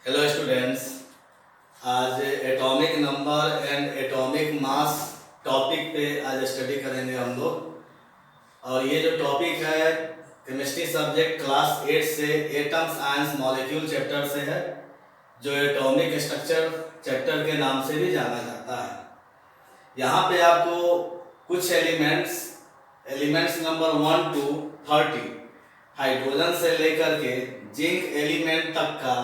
Hello students. आज atomic number and atomic mass topic पे आज स्टडी करेंगे हम लोग। और ये जो टॉपिक है केमिस्ट्री सब्जेक्ट क्लास 8 से एटम्स आयंस मॉलिक्यूल चैप्टर से है, जो एटॉमिक स्ट्रक्चर चैप्टर के नाम से भी जाना जाता है। यहाँ पे आपको कुछ एलिमेंट्स नंबर 1 to 30 हाइड्रोजन से लेकर के जिंक एलिमेंट तक का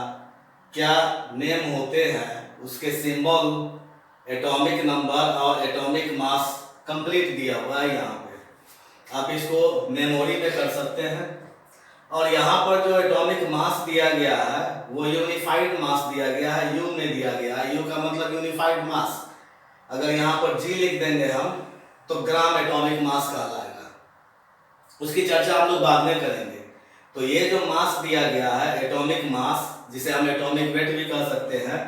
क्या नेम होते हैं, उसके सिंबल, एटॉमिक नंबर और एटॉमिक मास कंप्लीट दिया हुआ है। यहाँ पे आप इसको मेमोरी में कर सकते हैं। और यहाँ पर जो एटॉमिक मास दिया गया है वो यूनिफाइड मास दिया गया है, यू में दिया गया है। यू का मतलब यूनिफाइड मास। अगर यहाँ पर जी लिख देंगे हम तो ग्राम एटॉमिक मास कहलाएगा। उसकी चर्चा हम लोग बाद में करेंगे। तो ये जो मास दिया गया है एटॉमिक मास, जिसे हम एटॉमिक वेट भी कह सकते हैं,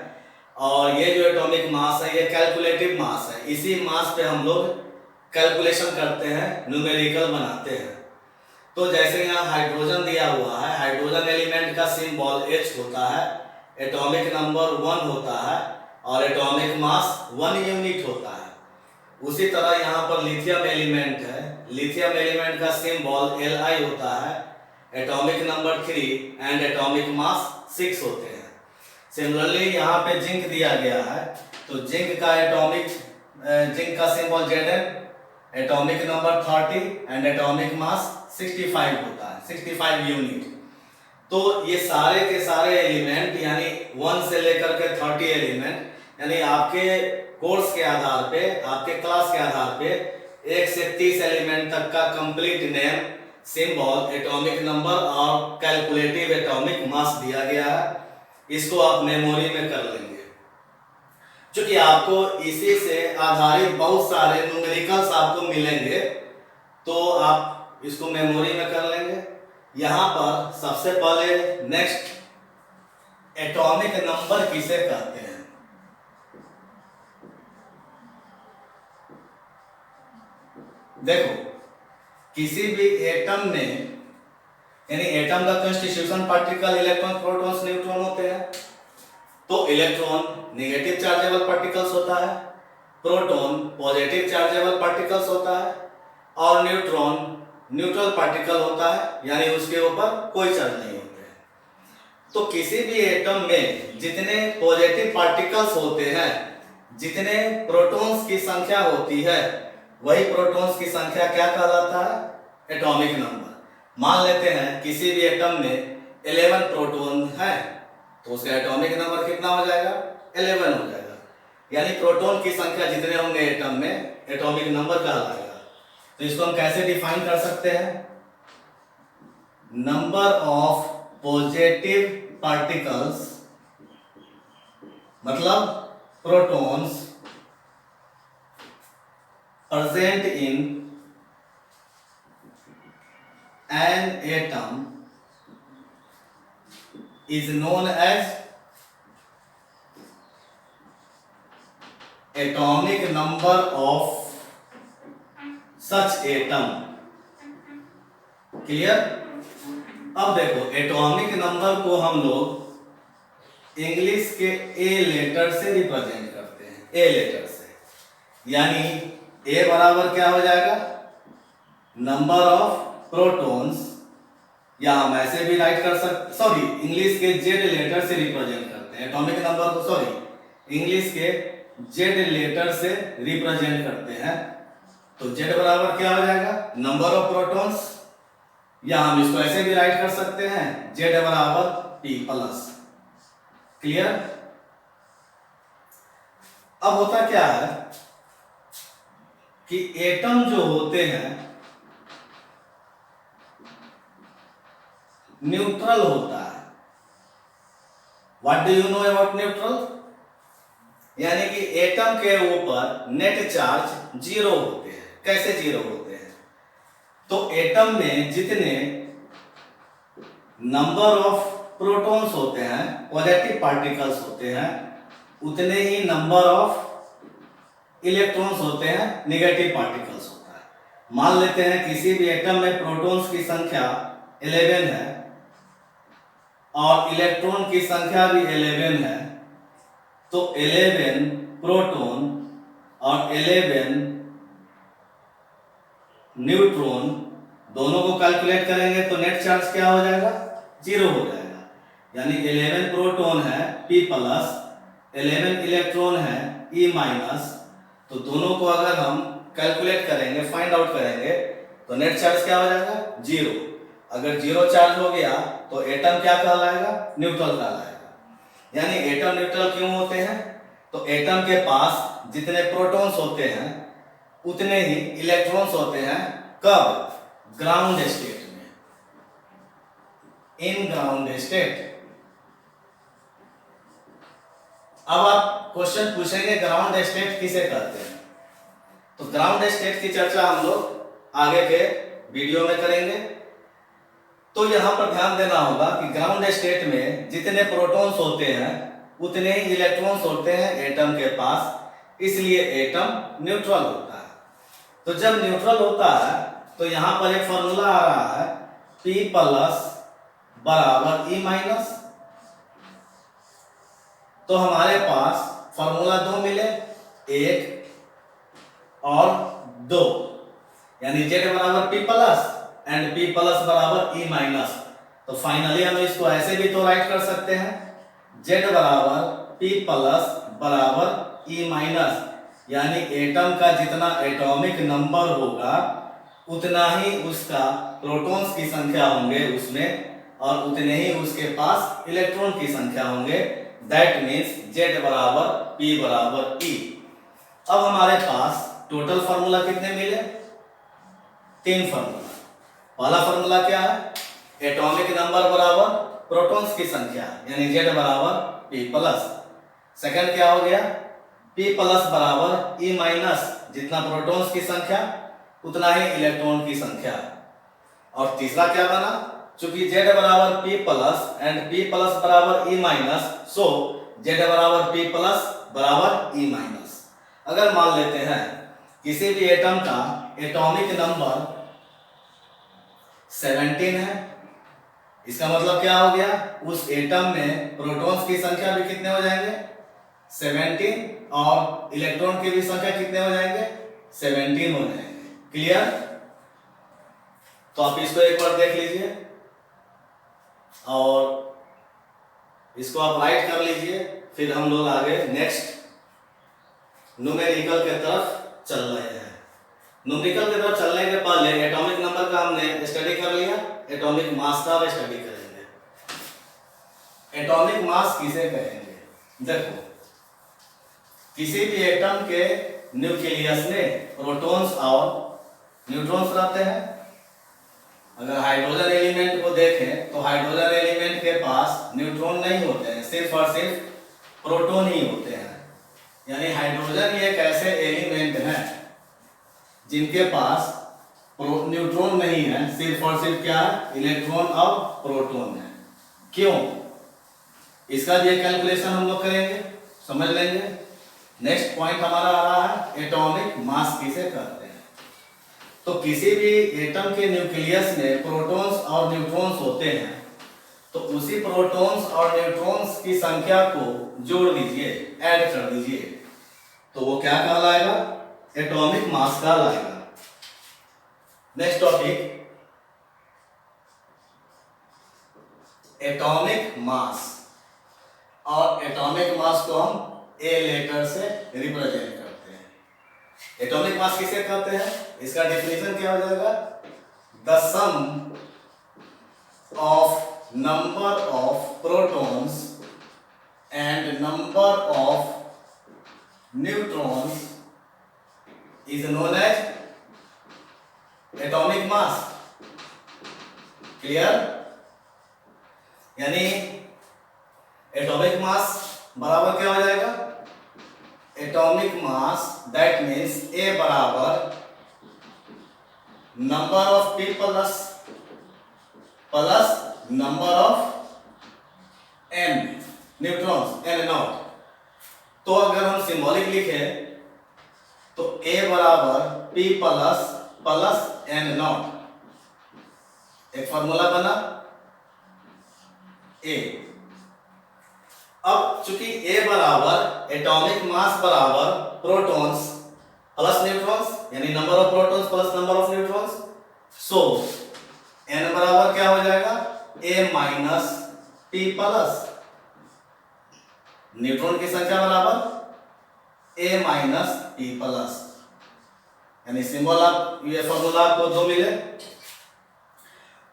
और ये जो एटॉमिक मास है ये कैलकुलेटिव मास है। इसी मास पे हम लोग कैलकुलेशन करते हैं, न्यूमेरिकल बनाते हैं। तो जैसे यहाँ हाइड्रोजन दिया हुआ है, हाइड्रोजन एलिमेंट का सिंबल H होता है, एटॉमिक नंबर 1 होता है और एटॉमिक मास 1 यूनिट होता है। उसी तरह यहाँ पर लिथियम एलिमेंट है, लिथियम एलिमेंट का सिंबल Li होता है, एटॉमिक नंबर 3 एंड एटॉमिक मास 6 होते हैं। सिमिलरली यहाँ पे जिंक दिया गया है, तो जिंक का symbol Zn, atomic number 30 and atomic मास 65 होता है, 65 यूनिट। तो ये सारे के सारे एलिमेंट यानी 1 से लेकर के 30 एलिमेंट, यानी आपके कोर्स के आधार पे, आपके क्लास के आधार पे 1 से 30 एलिमेंट तक का complete name, symbol, atomic number और कैलकुलेटिव एटॉमिक मास दिया गया है। इसको आप मेमोरी में कर लेंगे। क्योंकि आपको इसी से आधारित बहुत सारे न्यूमेरिकल्स आपको मिलेंगे, तो आप इसको मेमोरी में कर लेंगे। यहाँ पर सबसे पहले नेक्स्ट एटॉमिक नंबर किसे कहते हैं। देखो, किसी भी एटम में, यानी एटम का constitution particle electron, protons, neutron होते हैं। तो इलेक्ट्रॉन नेगेटिव चार्जेबल पार्टिकल्स होता है, प्रोटॉन पॉजिटिव चार्जेबल पार्टिकल्स होता है और न्यूट्रॉन न्यूट्रल पार्टिकल होता है, यानी उसके ऊपर कोई चार्ज नहीं होते हैं। तो किसी भी एटम में जितने पॉजिटिव पार्टिकल्स होते हैं, जितने प्रोटॉन्स की संख्या होती है, वही प्रोटॉन्स की संख्या क्या कहलाता है, एटॉमिक नंबर। मान लेते हैं किसी भी एटम में 11 प्रोटॉन है, तो उसका एटॉमिक नंबर कितना हो जाएगा, 11 हो जाएगा। यानी प्रोटॉन की संख्या जितने होंगे एटम में, एटॉमिक नंबर कहलाएगा। तो इसको हम कैसे डिफाइन कर सकते हैं, नंबर ऑफ पॉजिटिव पार्टिकल्स, मतलब protons present in an atom is known as atomic number of such atom। Clear. अब देखो, एटॉमिक नंबर को हम लोग इंग्लिश के ए लेटर से रिप्रेजेंट करते हैं, ए लेटर से। यानी ए बराबर क्या हो जाएगा, नंबर ऑफ प्रोटॉन्स, या हम ऐसे भी राइट कर सकते, सॉरी इंग्लिश के जेड लेटर से रिप्रेजेंट करते हैं एटॉमिक नंबर को, सॉरी इंग्लिश के जेड लेटर से रिप्रेजेंट करते हैं। तो जेड बराबर क्या हो जाएगा, नंबर ऑफ प्रोटॉन्स, या हम इसको ऐसे भी राइट कर सकते हैं, जेड बराबर पी प्लस। क्लियर। अब होता क्या है कि एटम जो होते हैं न्यूट्रल होता है। What do you know about neutral, यानी कि एटम के ऊपर नेट चार्ज 0 होते हैं। कैसे 0 होते हैं, तो एटम में जितने नंबर ऑफ प्रोटॉन्स होते हैं, पॉजिटिव पार्टिकल्स होते हैं, उतने ही नंबर ऑफ इलेक्ट्रॉन्स होते हैं, नेगेटिव पार्टिकल्स होता है। मान लेते हैं किसी भी एटम में प्रोटॉन्स की संख्या 11 है, और इलेक्ट्रॉन की संख्या भी 11 है, तो 11 प्रोटॉन और 11 न्यूट्रॉन दोनों को कैलकुलेट करेंगे तो नेट चार्ज क्या हो जाएगा, 0 हो जाएगा। यानी 11 प्रोटॉन है P प्लस, 11 इलेक्ट्रॉन है E माइनस, तो दोनों को अगर हम कैलकुलेट करेंगे, फाइंड आउट करेंगे, तो नेट चार्ज क्या हो जाएगा, 0। अगर 0 चार्ज हो गया तो एटम क्या कहलाएगा, न्यूट्रल कहलाएगा। यानी एटम न्यूट्रल क्यों होते हैं, तो एटम के पास जितने प्रोटॉन्स होते हैं उतने ही इलेक्ट्रॉन्स होते हैं, कब, ग्राउंड स्टेट में, इन ग्राउंड स्टेट। अब आप क्वेश्चन पूछेंगे ग्राउंड स्टेट किसे कहते हैं, तो ग्राउंड स्टेट की चर्चा हम लोग आगे के वीडियो में करेंगे। तो यहां पर ध्यान देना होगा कि ग्राउंड स्टेट में जितने प्रोटॉन्स होते हैं उतने ही इलेक्ट्रॉन्स होते हैं एटम के पास, इसलिए एटम न्यूट्रल होता है। तो जब न्यूट्रल होता है तो यहां पर एक फॉर्मूला आ रहा है, P प्लस बराबर E माइनस। तो हमारे पास फॉर्मूला दो मिले, 1 और 2, यानी Z बराबर P plus and P plus बराबर E माइनस। तो फाइनली हम इसको ऐसे भी तो राइट कर सकते हैं, Z बराबर P प्लस बराबर E माइनस, यानी एटम का जितना एटॉमिक नंबर होगा उतना ही उसका प्रोटॉन्स की संख्या होंगे उसमें, और उतने ही उसके पास इलेक्ट्रॉन की संख्या होंगे। दैट मीन्स Z बराबर P बराबर E। अब हमारे पास टोटल फार्मूला कितने मिले, 3 फार्मूला। पहला फार्मूला क्या है, एटॉमिक नंबर बराबर प्रोटॉन्स की संख्या, यानी Z बराबर P प्लस। सेकंड क्या हो गया, P प्लस बराबर E माइनस, जितना प्रोटॉन्स की संख्या उतना ही इलेक्ट्रॉन की संख्या। और तीसरा क्या बना, चूंकि Z बराबर P plus and P plus बराबर E माइनस, सो Z बराबर P प्लस बराबर E माइनस। अगर मान लेते हैं किसी भी एटम का एटॉमिक नंबर 17 है, इसका मतलब क्या हो गया, उस एटम में प्रोटॉन्स की संख्या भी कितने हो जाएंगे, 17, और इलेक्ट्रॉन की भी संख्या कितने हो जाएंगे, 17 हो जाएंगे। क्लियर। तो आप इसको एक बार देख लीजिए और इसको आप राइट कर लीजिए, फिर हम लोग आगे नेक्स्ट न्यूमेरिकल के तरफ चल रहे हैं। न्यूमेरिकल की तरफ चलने के पहले एटॉमिक नंबर का हमने स्टडी कर लिया, एटॉमिक मास का स्टडी करेंगे। एटॉमिक मास किसे कहेंगे, देखो किसी भी एटम के न्यूक्लियस में प्रोटॉन्स और न्यूट्रॉन्स रहते हैं। अगर हाइड्रोजन एलिमेंट को देखें तो हाइड्रोजन एलिमेंट के पास न्यूट्रॉन नहीं होते हैं, सिर्फ और सिर्फ प्रोटॉन ही होते हैं। यानी हाइड्रोजन एक ऐसे एलिमेंट हैं जिनके पास न्यूट्रॉन नहीं है, सिर्फ और सिर्फ क्या है, इलेक्ट्रॉन और प्रोटॉन है। क्यों, इसका भी एक कैलकुलेशन हम लोग करेंगे, समझ लेंगे। नेक्स्ट पॉइंट हमारा आ रहा है एटॉमिक मास किसे कहते हैं। तो किसी भी एटम के न्यूक्लियस में प्रोटॉन्स और न्यूट्रॉन्स होते हैं, तो उसी प्रोटॉन्स और न्यूट्रॉन्स की संख्या को जोड़ दीजिए, ऐड कर दीजिए, तो वो क्या कहलाएगा, एटॉमिक मास कहलाएगा। Next topic, atomic mass. और एटॉमिक मास को हम ए लेटर से रिप्रेजेंट करते हैं। एटॉमिक मास किसे कहते हैं, इसका डेफिनेशन क्या हो जाएगा, the sum of number of protons and number of neutrons is known as atomic mass. Clear. यानी एटॉमिक मास बराबर क्या हो जाएगा, atomic mass that means A बराबर number of P plus number of N neutrons, N naught. तो अगर हम symbolic लिखे तो A बराबर P प्लस N नॉट, एक फॉर्मूला बना। ए। अब चूंकि ए बराबर एटॉमिक मास बराबर प्रोटॉन्स प्लस न्यूट्रॉन्स, यानी number of protons plus number of neutrons, so N बराबर क्या हो जाएगा, A minus P plus neutron की संख्या बराबर ए माइनस पी प्लस, यानी सिंबल आप ये फॉर्मूला आपको दो मिले।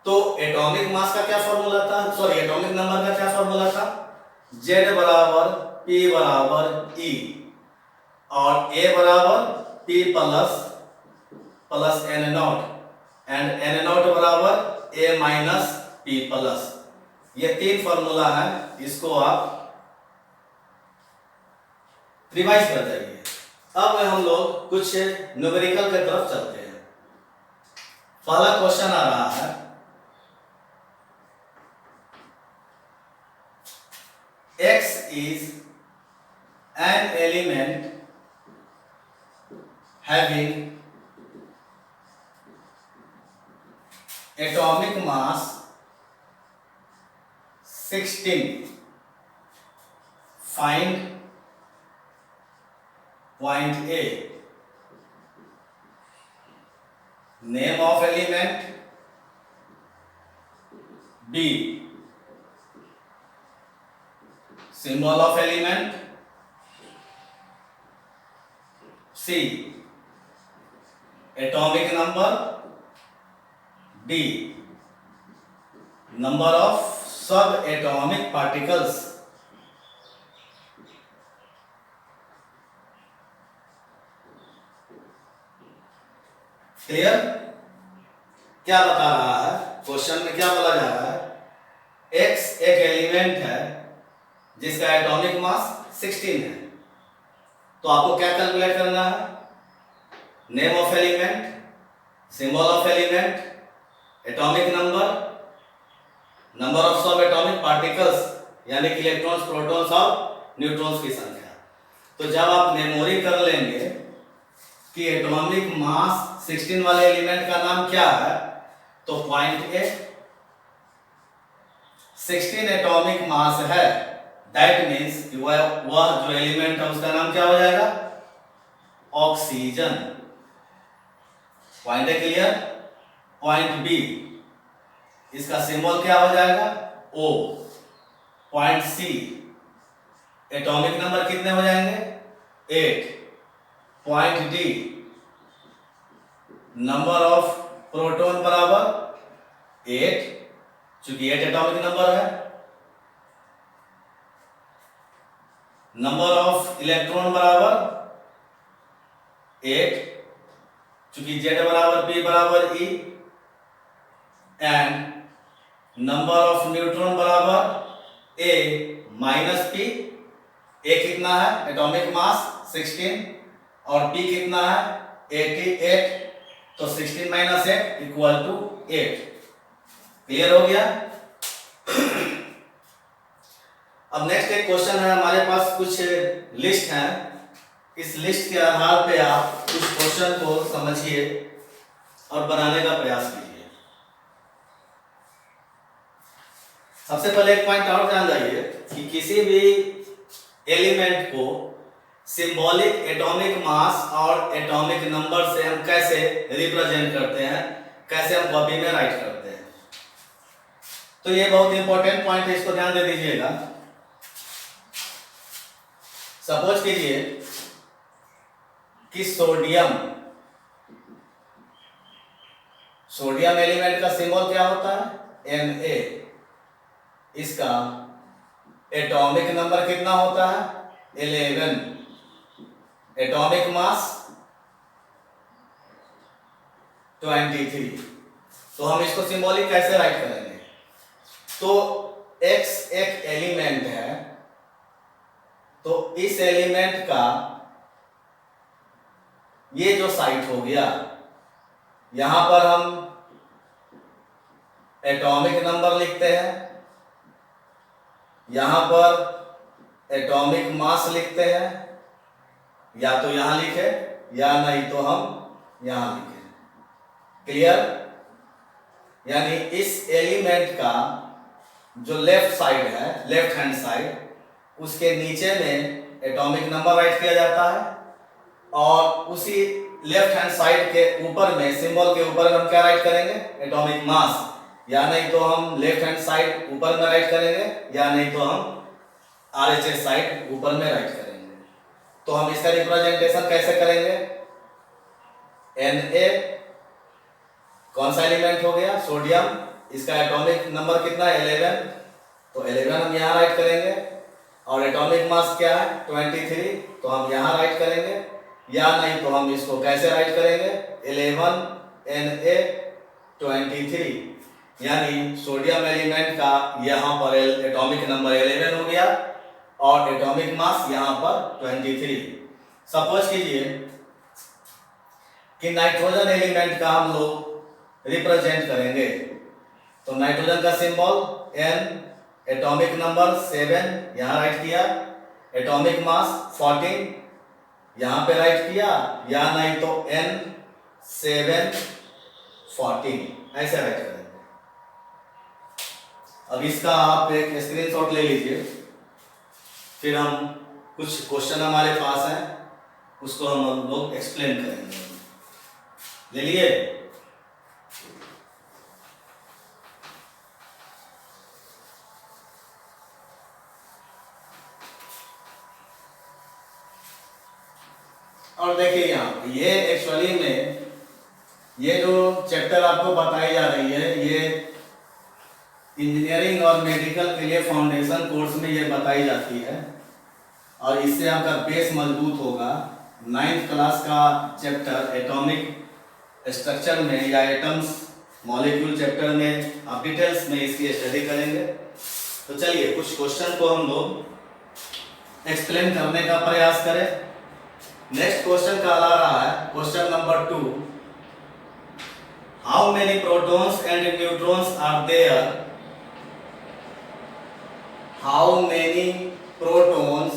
तो एटॉमिक मास का क्या फॉर्मूला था, सॉरी एटॉमिक नंबर का क्या फॉर्मूला था, Z बराबर P बराबर E और A बराबर P plus plus N naught and N naught बराबर A माइनस P प्लस। ये तीन फॉर्मूला है, इसको आप रिवाइज कर जाइए। अब हम लोग कुछ न्यूमेरिकल की तरफ चलते हैं। पहला क्वेश्चन आ रहा है, X is an element having atomic mass 16. Find point A. Name of element B. Symbol of element C. Atomic number D. Number of subatomic particles. Clear? क्या बता रहा है क्वेश्चन में, क्या बोला जा रहा है, X एक एलिमेंट है जिसका एटॉमिक मास 16 है। तो आपको क्या कैलकुलेट करना है, name of element, symbol of element, atomic number, number of सब एटॉमिक पार्टिकल्स यानी कि इलेक्ट्रॉन्स, प्रोटॉन्स और न्यूट्रॉन्स की संख्या। तो जब आप मेमोरी कर लेंगे कि एटॉमिक मास 16 वाले एलिमेंट का नाम क्या है, तो पॉइंट ए 16 एटॉमिक मास है, दैट मीन्स वह जो एलिमेंट है उसका नाम क्या हो जाएगा, oxygen. Point A clear? Point B, इसका सिंबल क्या हो जाएगा, O. Point C, atomic number कितने हो जाएंगे, 8। Point D, number of proton बराबर 8, चूंकि 8 एटॉमिक नंबर है। नंबर ऑफ इलेक्ट्रॉन बराबर 8, चूंकि Z बराबर P बराबर E, and number of neutron बराबर A माइनस P। A कितना है, एटॉमिक मास 16 और P कितना है, 88। तो 16 माइनस 8 इक्वल टू 8। क्लियर हो गया? अब नेक्स्ट एक क्वेश्चन है, हमारे पास कुछ लिस्ट है, इस लिस्ट के आधार पे आप कुछ क्वेश्चन को समझिए और बनाने का प्रयास कीजिए। सबसे पहले एक पॉइंट और ध्यान जाइए कि किसी भी एलिमेंट को सिंबॉलिक एटॉमिक मास और एटॉमिक नंबर से हम कैसे रिप्रेजेंट करते हैं, कैसे हम कॉपी में राइट करते हैं। तो ये बहुत इंपॉर्टेंट पॉइंट है, इसको ध्यान दे दीजिएगा। सपोज कीजिए कि सोडियम एलिमेंट का सिंबल क्या होता है, Na। इसका एटॉमिक नंबर कितना होता है, 11। Atomic mass 23। तो हम इसको सिंबॉलिक कैसे राइट करेंगे, तो X एक एलिमेंट है, तो इस एलिमेंट का ये जो साइट हो गया, यहां पर हम एटॉमिक नंबर लिखते हैं, यहां पर एटॉमिक मास लिखते हैं, या तो यहां लिखे या नहीं तो हम यहां लिखे। क्लियर? यानी इस एलिमेंट का जो लेफ्ट साइड है, लेफ्ट हैंड साइड, उसके नीचे में एटॉमिक नंबर राइट किया जाता है, और उसी लेफ्ट हैंड साइड के ऊपर में, सिंबल के ऊपर में हम क्या राइट करेंगे? Atomic mass. या नहीं तो हम लेफ्ट हैंड साइड ऊपर में राइट करेंगे, या नहीं तो हम RHS साइड ऊपर में राइट करेंगे। तो हम इसका रिप्रेजेंटेशन कैसे करेंगे? Na कौन सा एलिमेंट हो गया? सोडियम। इसका एटॉमिक नंबर कितना है? 11। तो 11 हम यहाँ राइट करेंगे, और एटॉमिक मास क्या है? 23, तो हम यहाँ राइट करेंगे। या नहीं तो हम इसको कैसे राइट करेंगे? 11 Na23, यानी सोडियम एलिमेंट का यहाँ पर एटॉमिक नंबर 11 हो गया, और एटॉमिक मास यहाँ पर 23। सपोज कीजिए कि नाइट्रोजन एलिमेंट का हम लोग रिप्रेजेंट करेंगे, तो नाइट्रोजन का सिंबल N, एटॉमिक नंबर 7 यहाँ राइट किया, एटॉमिक मास 14 यहाँ पे राइट किया, या नहीं तो N714 ऐसे राइट करेंगे। अब इसका आप एक स्क्रीनशॉट ले लीजिए, फिर हम कुछ क्वेश्चन हमारे पास हैं, उसको हम लोग एक्सप्लेन करेंगे। ले लिए? और देखिए यहाँ ये एक्चुअली में ये जो चैप्टर आपको बताई जा रही है, ये इंजीनियरिंग और मेडिकल के लिए फाउंडेशन कोर्स में ये बताई जाती है, और इससे आपका बेस मजबूत होगा। 9th क्लास का चैप्टर एटॉमिक स्ट्रक्चर में या एटम्स मॉलिक्यूल चैप्टर में आप डिटेल्स में इसकी स्टडी करेंगे। तो चलिए कुछ क्वेश्चन को हम लोग एक्सप्लेन करने का प्रयास करें। नेक्स्ट क्वेश्चन कहला रहा है, question number 2, how many protons and neutrons are there? How many protons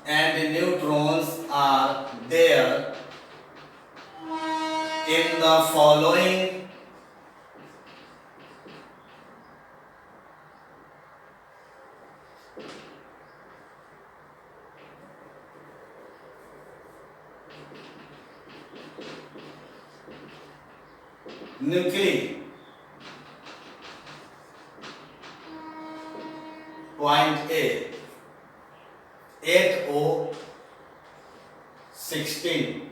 and neutrons are there in the following nuclei? Point A, 8O 16,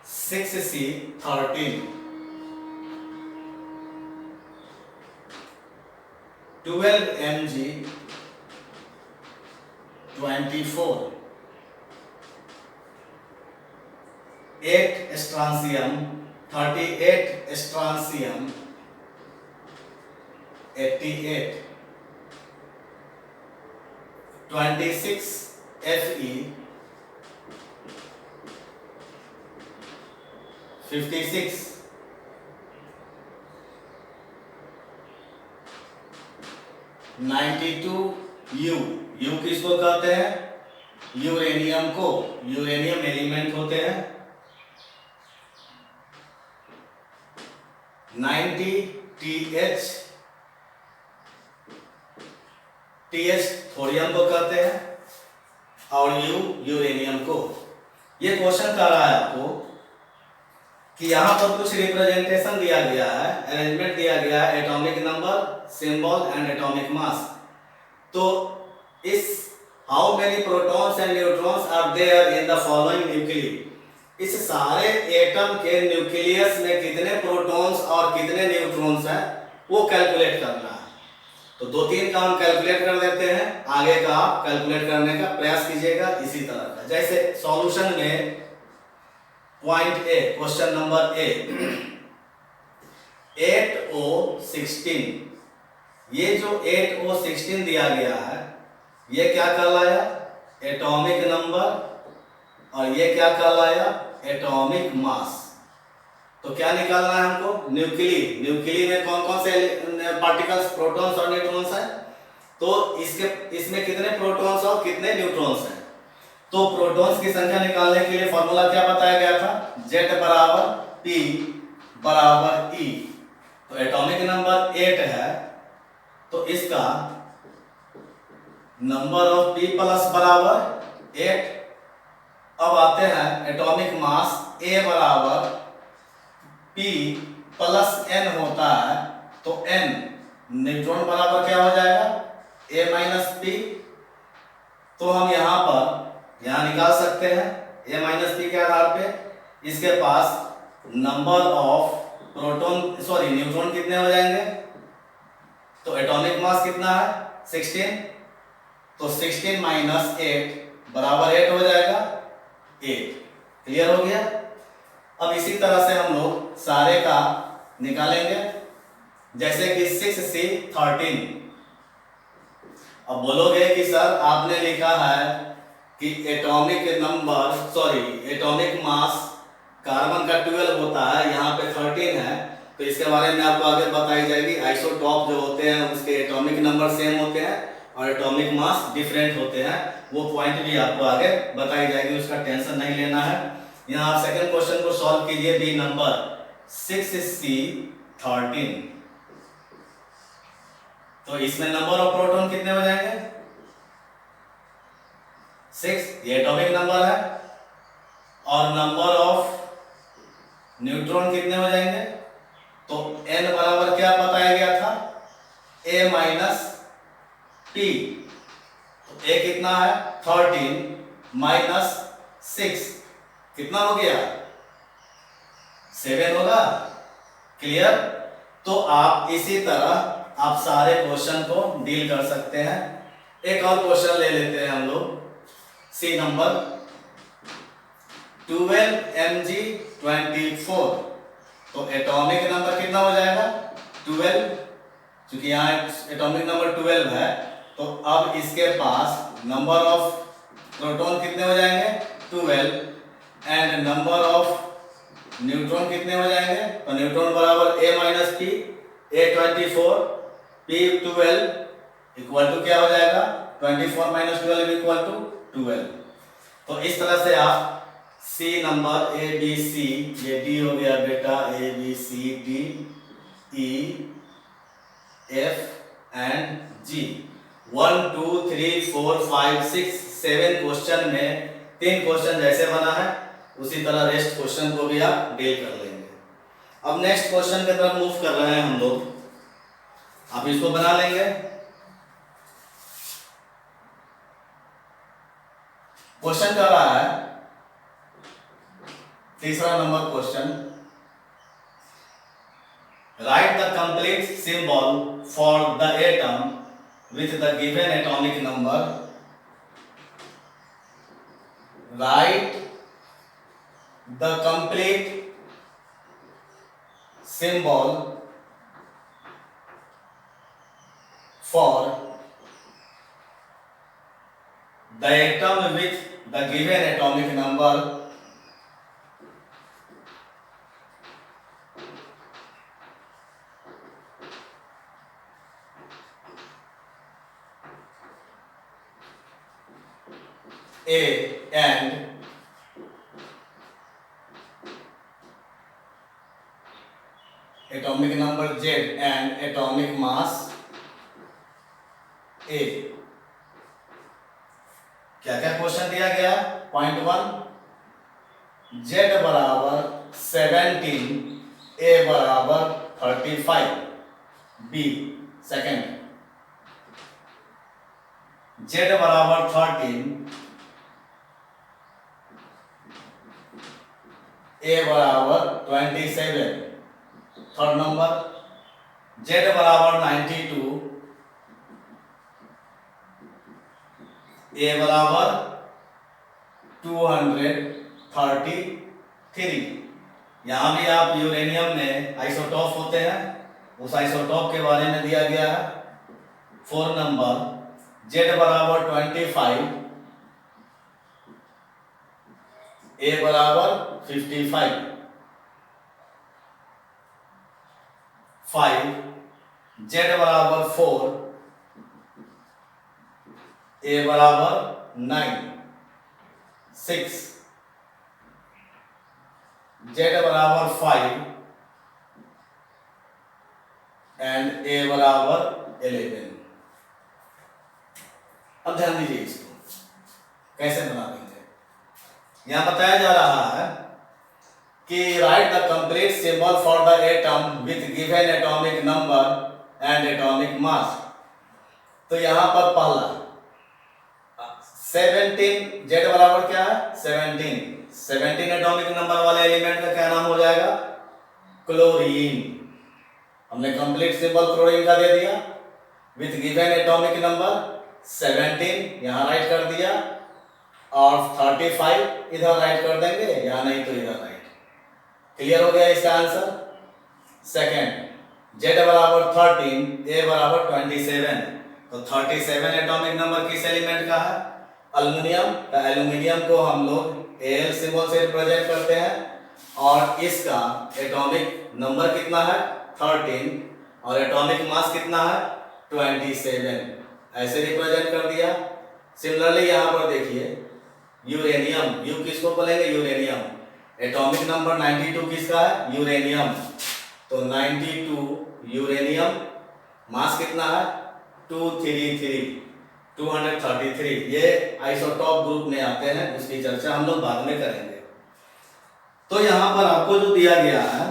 6C 13, 12Mg 24, 8 strontium 38, strontium 88, 26 Fe 56, 92 U किसको कहते हैं? Uranium को, uranium element होते हैं। 90 TH, TH thorium को कहते हैं, और यूरेनियम को। ये क्वेश्चन कर रहा है आपको कि यहाँ पर कुछ रिप्रेजेंटेशन दिया गया है, अरेंजमेंट दिया गया है, atomic number, symbol and atomic mass. तो इस how many protons and neutrons are there in the following nucleus, इस सारे एटम के न्यूक्लियस में कितने प्रोटॉन्स और कितने न्यूट्रॉन्स हैं वो कैलकुलेट करना है। तो 2-3 का हम कैलकुलेट कर देते हैं, आगे का आप कैलकुलेट करने का प्रयास कीजिएगा इसी तरह का। जैसे सॉल्यूशन में point A, question number A, 8O16, ये जो 8O16 दिया गया है ये क्या कहलाया? एटॉमिक नंबर, और ये क्या कहलाया? Atomic mass. तो क्या निकालना है हमको? न्यूक्ली में कौन कौन से पार्टिकल्स, प्रोटॉन्स और न्यूट्रॉन्स हैं? तो इसमें कितने प्रोटॉन्स और कितने न्यूट्रॉन्स हैं? तो प्रोटॉन्स की संख्या निकालने के लिए फॉर्मूला क्या बताया गया था? Z = P = E, तो एटॉमिक नंबर 8 है, तो इसका नंबर ऑफ p प्लस बराबर 8। अब आते हैं एटॉमिक मास A बराबर p प्लस n होता है, तो n न्यूट्रॉन बराबर क्या हो जाएगा, A माइनस पी। तो हम यहाँ निकाल सकते हैं A माइनस पी के आधार पे। इसके पास नंबर ऑफ न्यूट्रॉन कितने हो जाएंगे, तो एटॉमिक मास कितना है 16, तो 16 माइनस 8 बराबर 8 हो जाएगा, 8। क्लियर हो गया। अब इसी तरह से हम लोग सारे का निकालेंगे, जैसे कि 6C13। अब बोलोगे कि सर आपने लिखा है कि एटॉमिक मास कार्बन का 12 होता है, यहाँ पे 13 है, तो इसके बारे में आपको आगे बताई जाएगी। आइसोटॉप जो होते हैं उसके एटॉमिक नंबर सेम होते हैं और एटॉमिक मास डिफरेंट होते हैं, वो पॉइंट भी आपको आगे बताई जाएगी, उसका टेंशन नहीं लेना है। यहाँ आप सेकंड क्वेश्चन को सॉल्व कीजिए, बी नंबर 6C13। तो इसमें नंबर ऑफ प्रोटॉन कितने हो जाएंगे 6, ये एटॉमिक नंबर है, और नंबर ऑफ न्यूट्रॉन कितने हो जाएंगे, तो n बराबर क्या बताया गया था, a माइनस पी। तो a कितना है 13 माइनस 6 कितना हो गया 7 होगा। क्लियर। तो आप इसी तरह आप सारे क्वेश्चन को डील कर सकते हैं। एक और क्वेश्चन ले लेते हैं हम लोग, सी नंबर 12Mg24। तो एटॉमिक नंबर कितना हो जाएगा 12, क्योंकि यहाँ एटॉमिक नंबर 12 है, तो अब इसके पास नंबर ऑफ प्रोटॉन कितने हो जाएंगे 12, एंड नंबर ऑफ न्यूट्रॉन कितने हो जाएंगे, तो न्यूट्रॉन बराबर a minus P, A24 P12 equal to क्या हो जाएगा 24 माइनस 12 इक्वल टू 12। तो इस तरह से आप सी नंबर ए बी सी, ये डी हो गया बेटा, A B C D E F and G, 1 2 3 4 5 6 7 question में 3 क्वेश्चन जैसे बना है उसी तरह रेस्ट क्वेश्चन को भी आप डील कर लेंगे। अब नेक्स्ट क्वेश्चन की तरफ मूव कर रहे हैं हम लोग, आप इसको बना लेंगे। क्वेश्चन कर रहा है तीसरा number question, right the complete symbol for the atom with the given atomic number. Right the complete symbol for the atom with the given atomic number A and atomic number Z and atomic mass A। क्या क्या question दिया गया, point 1 Z बराबर 17, A बराबर 35, B second Z बराबर 13, A बराबर 27, third number Z बराबर 92, A बराबर 233। यहाँ भी आप यूरेनियम में आइसोटॉप होते हैं, उस आइसोटॉप के बारे में दिया गया है। 4 नंबर Z बराबर 25, A बराबर 55, 5 Z बराबर 4, A बराबर 9, 6 Z बराबर 5, एंड ए बराबर 11। अब ध्यान दीजिए इसको कैसे बना देंगे। यहां बताया जा रहा है कि right the complete symbol for the atom with given atomic number and atomic mass. तो यहां पर पहला 17, जेड बराबर क्या है 17 एटॉमिक नंबर वाले एलिमेंट का क्या नाम हो जाएगा, क्लोरीन। हमने कंप्लीट सिंबल क्लोरीन का दे दिया विथ गिवन एटॉमिक नंबर 17 यहां राइट कर दिया, और 35 इधर राइट कर देंगे, या नहीं तो इधर राइट। क्लियर हो गया इसका आंसर। सेकेंड, जेड बराबर 13, ए बराबर 27। तो 37 एटॉमिक नंबर किस एलिमेंट का है, एल्युमिनियम। तो एल्युमिनियम को हम लोग एल सिंबल से रिप्रेजेंट करते हैं, और इसका एटॉमिक नंबर कितना है 13, और एटॉमिक मास कितना है 27, ऐसे रिप्रेजेंट कर दिया। सिमिलरली यहाँ पर देखिए यूरेनियम, यू किसको बोलेंगे यूरेनियम, एटॉमिक नंबर 92 किसका है यूरेनियम। तो 92 यूरेनियम, मास कितना है 233, ये आइसोटॉप ग्रुप में आते हैं, उसकी चर्चा हम लोग बाद में करेंगे। तो यहाँ पर आपको जो दिया गया है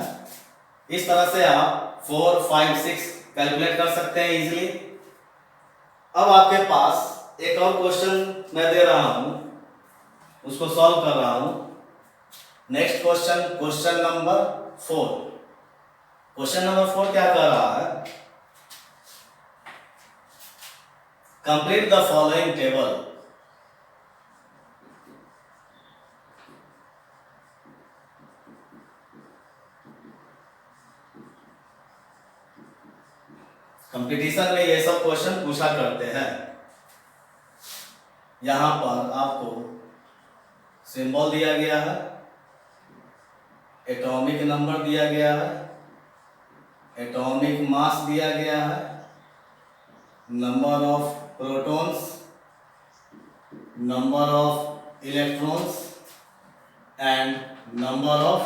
इस तरह से आप 4, 5, 6 कैलकुलेट कर सकते हैं इजीली। अब आपके पास एक और क्वेश्चन मैं दे रहा हूं, उसको सॉल्व कर रहा हूं। Next question, question number 4। Question number 4 क्या कर रहा है, complete the following table. Competition में ये सब क्वेश्चन पूछा करते हैं। यहां पर आपको सिंबल दिया गया है, एटॉमिक नंबर दिया गया है, एटॉमिक मास दिया गया है, number of protons, number of electrons and number of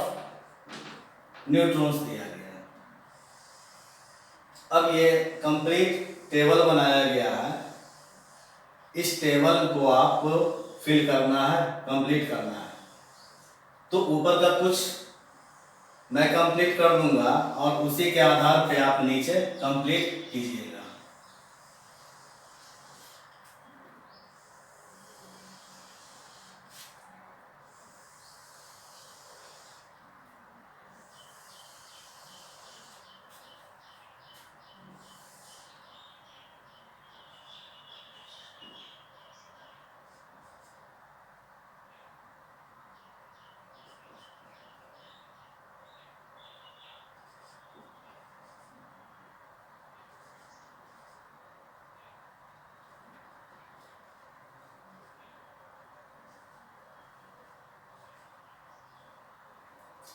neutrons दिया गया है। अब ये कंप्लीट टेबल बनाया गया है, इस टेबल को आपको फिल करना है, कंप्लीट करना है। तो ऊपर का कुछ मैं कंप्लीट कर दूंगा और उसी के आधार पे आप नीचे कंप्लीट कीजिएगा।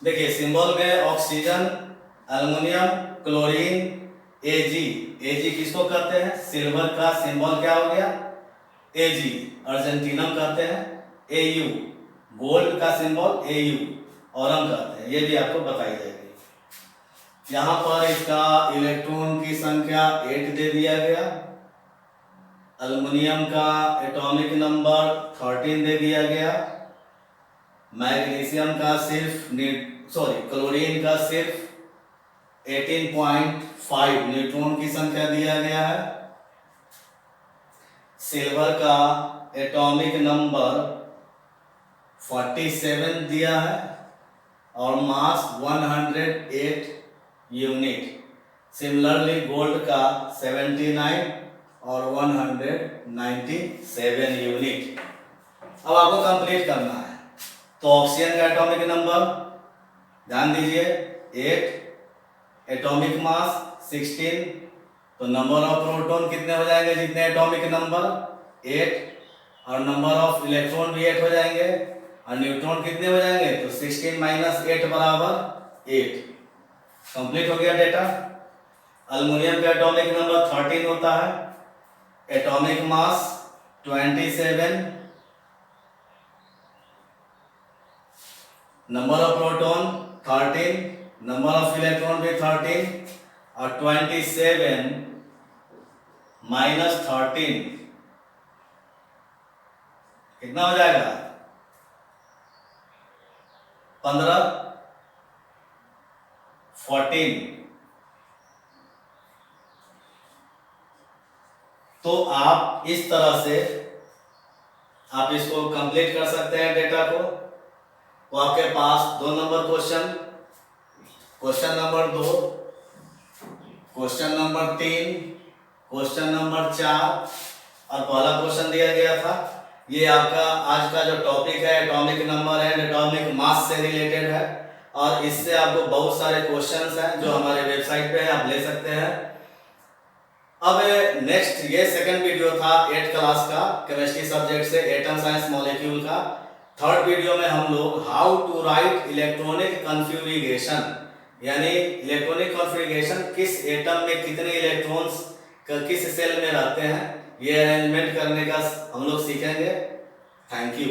देखिए सिंबल में oxygen, aluminium, chlorine, Ag, Ag किसको कहते हैं, सिल्वर का सिंबल क्या हो गया Ag, अर्जेंटीनम कहते हैं, Au, गोल्ड का सिंबल Au, औरम कहते हैं, ये भी आपको बताई जाएगी। यहाँ पर इसका इलेक्ट्रॉन की संख्या 8 दे दिया गया, एल्युमिनियम का एटॉमिक नंबर 13 दे दिया गया, मैग्नीशियम का सिर्फ क्लोरीन का सिर्फ 18.5 न्यूट्रॉन की संख्या दिया गया है, सिल्वर का एटॉमिक नंबर 47 दिया है, और मास 108 यूनिट। सिमिलरली गोल्ड का 79 और 197 यूनिट। अब आपको कंप्लीट करना है। तो ऑक्सीजन का एटॉमिक नंबर ध्यान दीजिए 8, एटॉमिक मास 16, तो नंबर ऑफ प्रोटॉन कितने हो जाएंगे, जितने एटॉमिक नंबर 8, और नंबर ऑफ इलेक्ट्रॉन भी 8 हो जाएंगे, और न्यूट्रॉन कितने हो जाएंगे, तो 16 - 8 बराबर 8। कंप्लीट हो गया डेटा। एल्युमिनियम का एटॉमिक नंबर 13 होता है, atomic mass 27, number of proton 13, number of electron भी 13, और 27 माइनस 13 कितना हो जाएगा? 15, 14। तो आप इस तरह से आप इसको कंप्लीट कर सकते हैं डेटा को। तो आपके पास 2 number question, question number 2, question number 3, question number 4 और पहला क्वेश्चन दिया गया था। ये आपका आज का जो टॉपिक है एटॉमिक नंबर एंड एटॉमिक मास से रिलेटेड है और इससे आपको बहुत सारे क्वेश्चंस हैं जो हमारे वेबसाइट पे है, आप ले सकते हैं। अब नेक्स्ट ये सेकंड वीडियो था 8th क्लास का केमिस्ट्री सब्जेक्ट से एटम साइंस मॉलिक्यूल का। थर्ड वीडियो में हम लोग how to write electronic configuration, यानी इलेक्ट्रॉनिक कॉन्फ़िगरेशन किस एटम में कितने इलेक्ट्रॉन्स किस सेल में रहते हैं, ये अरेंजमेंट करने का हम लोग सीखेंगे। Thank you.